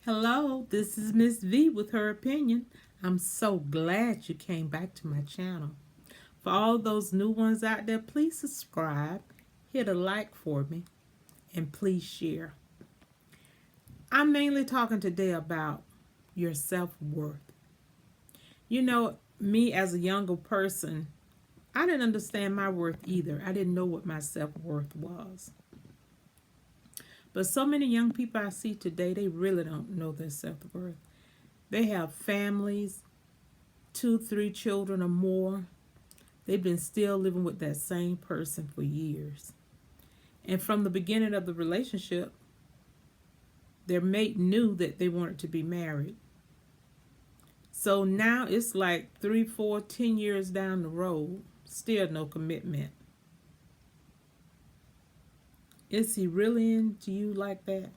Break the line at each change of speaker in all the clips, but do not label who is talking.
Hello, this is Miss V with her opinion. I'm so glad you came back to my channel. For all those new ones out there, please subscribe, hit a like for me, and please share. I'm mainly talking today about your self-worth. Me as a younger person, I didn't understand my worth either. I didn't know what my self-worth was. But so many young people I see today, they really don't know their self-worth. They have families, two, three children or more. They've been still living with that same person for years. And from the beginning of the relationship, their mate knew that they wanted to be married. So now it's like 3, 4, 10 years down the road, still no commitment. Is he really into you like that?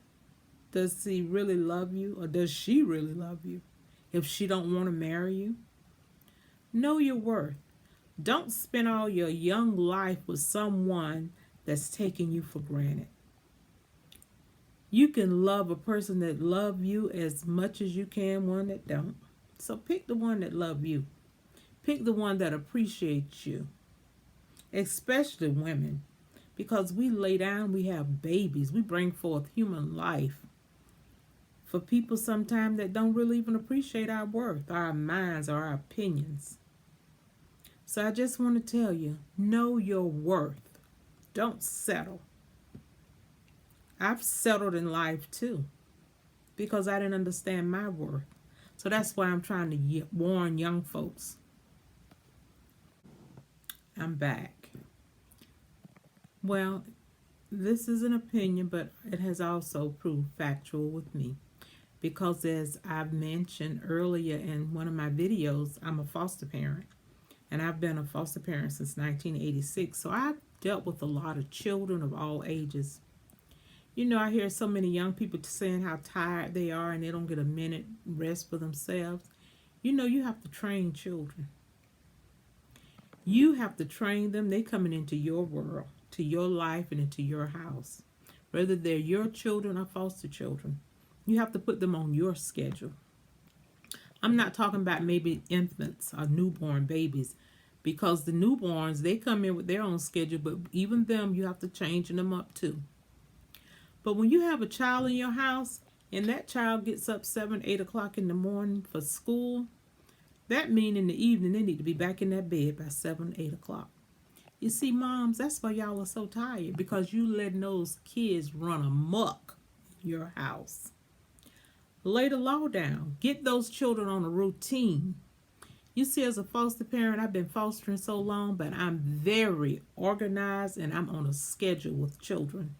Does he really love you, or does she really love you if she don't want to marry you? Know your worth. Don't spend all your young life with someone that's taking you for granted. You can love a person that love you as much as you can one that don't. So pick the one that love you. Pick the one that appreciates you. Especially women. Because we lay down, we have babies. We bring forth human life. For people sometimes that don't really even appreciate our worth, our minds, or our opinions. So I just want to tell you, know your worth. Don't settle. I've settled in life too because I didn't understand my worth. So that's why I'm trying to warn young folks. I'm back. Well, this is an opinion, but it has also proved factual with me. Because as I've mentioned earlier in one of my videos, I'm a foster parent. And I've been a foster parent since 1986. So I've dealt with a lot of children of all ages. I hear so many young people saying how tired they are and they don't get a minute rest for themselves. You have to train children. You have to train them. They're coming into your world, to your life, and into your house. Whether they're your children or foster children, you have to put them on your schedule. I'm not talking about maybe infants or newborn babies, because the newborns, they come in with their own schedule, but even them, you have to change them up too. But when you have a child in your house and that child gets up 7, 8 o'clock in the morning for school, that means in the evening they need to be back in that bed by 7, 8 o'clock. You see, moms, that's why y'all are so tired, because you letting those kids run amok in your house. Lay the law down. Get those children on a routine. You see, as a foster parent, I've been fostering so long, but I'm very organized and I'm on a schedule with children.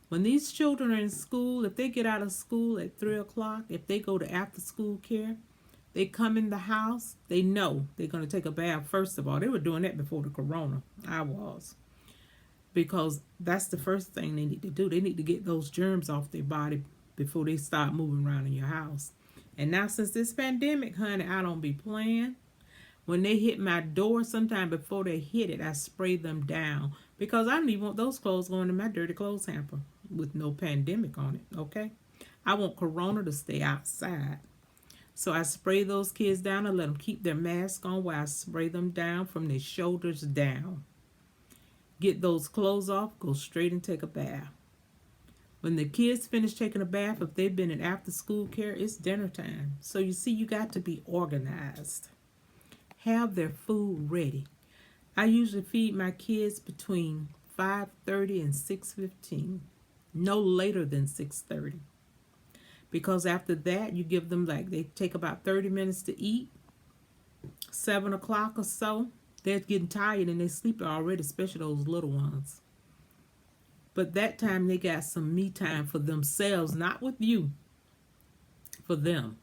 When these children are in school, if they get out of school at 3 o'clock, if they go to after school care, they come in the house, they know they're going to take a bath first of all. They were doing that before the corona. I was. Because that's the first thing they need to do. They need to get those germs off their body before they start moving around in your house. And now since this pandemic, honey, I don't be playing. When they hit my door, sometime before they hit it, I spray them down. Because I don't even want those clothes going in my dirty clothes hamper with no pandemic on it, okay? I want corona to stay outside. So I spray those kids down and let them keep their mask on while I spray them down from their shoulders down. Get those clothes off, go straight and take a bath. When the kids finish taking a bath, if they've been in after school care, it's dinner time. So you see, you got to be organized. Have their food ready. I usually feed my kids between 5:30 and 6:15. No later than 6:30. Because after that, you give them, like, they take about 30 minutes to eat. 7 o'clock or so, they're getting tired and they sleep already, especially those little ones. But that time they got some me time for themselves, not with you, for them.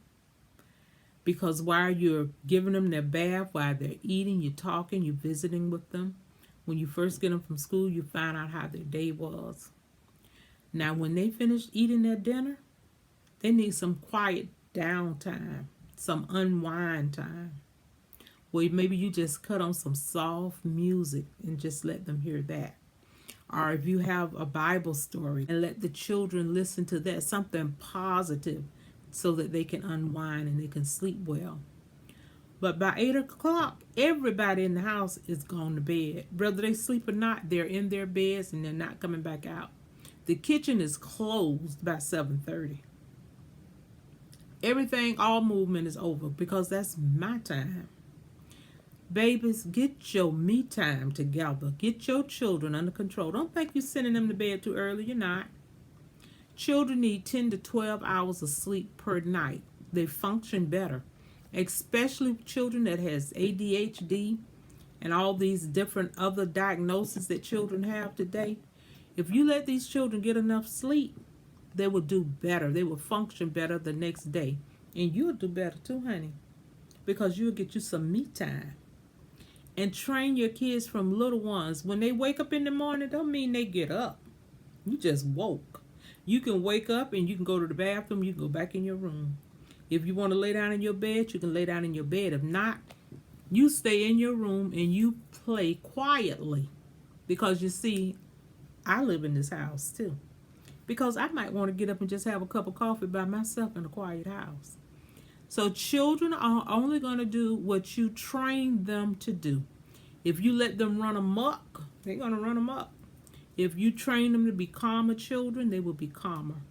Because while you're giving them their bath, while they're eating, you're talking, you're visiting with them. When you first get them from school, you find out how their day was. Now, when they finish eating their dinner, they need some quiet downtime, some unwind time. Well, maybe you just cut on some soft music and just let them hear that. Or if you have a Bible story and let the children listen to that, something positive so that they can unwind and they can sleep well. But by 8 o'clock, everybody in the house is gone to bed. Whether they sleep or not, they're in their beds and they're not coming back out. The kitchen is closed by 7:30. Everything, all movement is over because that's my time. Babies, get your me time together. Get your children under control. Don't think you're sending them to bed too early. You're not. Children need 10 to 12 hours of sleep per night. They function better, especially children that has ADHD and all these different other diagnoses that children have today. If you let these children get enough sleep, they will do better. They will function better the next day. And you'll do better too, honey, because you'll get you some me time. And train your kids from little ones. When they wake up in the morning, don't mean they get up. You just woke. You can wake up and you can go to the bathroom. You can go back in your room. If you want to lay down in your bed, you can lay down in your bed. If not, you stay in your room and you play quietly. Because you see, I live in this house too. Because I might want to get up and just have a cup of coffee by myself in a quiet house. So children are only going to do what you train them to do. If you let them run amok, they're going to run amok. If you train them to be calmer children, they will be calmer.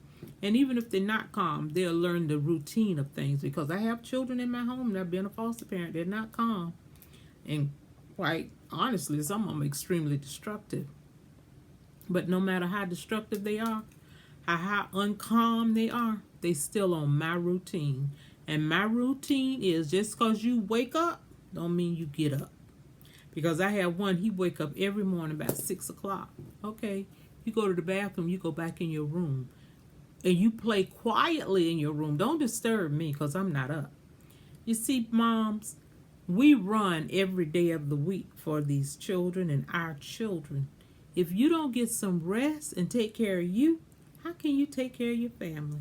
And even if they're not calm, they'll learn the routine of things. Because I have children in my home that have been a foster parent. They're not calm. And quite honestly, some of them are extremely destructive. But no matter how destructive they are, how uncalm they are, they still on my routine. And my routine is just because you wake up, don't mean you get up. Because I have one, he wake up every morning about 6 o'clock. Okay, you go to the bathroom, you go back in your room. And you play quietly in your room. Don't disturb me because I'm not up. You see, moms, we run every day of the week for these children and our children. If you don't get some rest and take care of you, how can you take care of your family?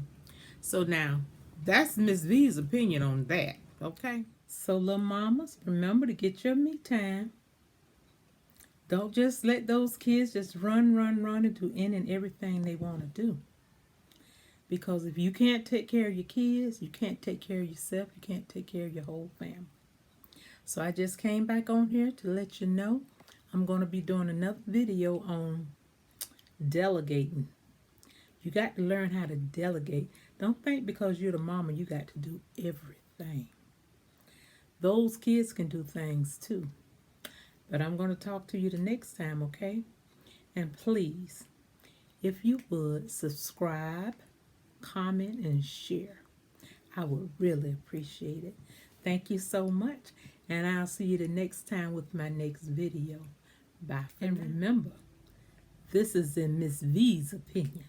So now, that's Miss V's opinion on that, okay? So little mamas, remember to get your me time. Don't just let those kids just run and do any and everything they want to do. Because if you can't take care of your kids, you can't take care of yourself, you can't take care of your whole family. So I just came back on here to let you know I'm going to be doing another video on delegating. You got to learn how to delegate. Don't think because you're the mama you got to do everything. Those kids can do things too. But I'm going to talk to you the next time, okay? And please, if you would, subscribe, comment, and share. I would really appreciate it. Thank you so much. And I'll see you the next time with my next video. Bye for now. And remember, this is in Miss V's opinion.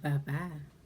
Bye-bye.